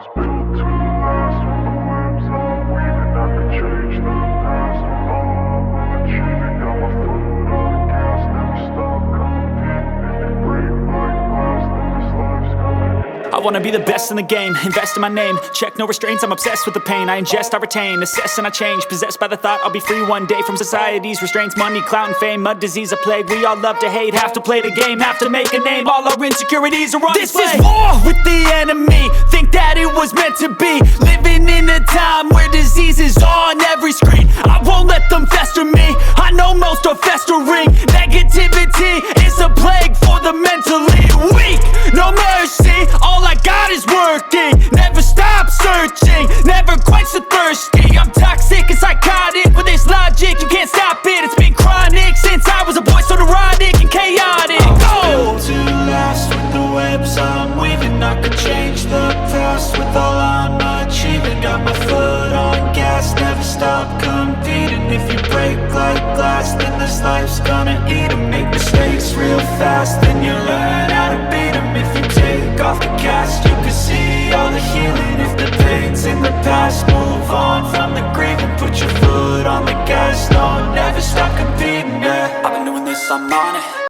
was built to last. With the webs I'm weaving, I could change the past. With all I'm achieving, got my foot on the gas. Never stop competing. If you break like glass, then this life's gonna end. I wanna be the best in the game, invest in my name. Check no restraints, I'm obsessed with the pain. I ingest, I retain, assess and I change. Possessed by the thought I'll be free one day from society's restraints. Money, clout and fame, mud, disease, a plague. We all love to hate, have to play the game, have to make a name. All our insecurities are on display. This is war with the enemy, think that it was meant to be. Living in a time where disease is on every screen. I won't let them fester me, I know most are festering. Negativity is a plague for the mentally weak. No mercy, all I got is working. Never stop searching, never quench the thirsty. I'm toxic and psychotic with this logic, you can't stop it. It's been chronic since I was a boy, so neurotic and chaotic. Built to last. With the webs I'm weaving, I could change the past. With all I'm achieving, got my foot on gas. Never stop competing. If you break like glass, then this life's gonna eat 'em. Make mistakes real fast, then you learn how to beat 'em. If you take off the cast, you can see all the healing. If the pain's in the past, move on from the grave and put your foot on the gas. No, never stop competing, yeah. I've been doing this, I'm on it.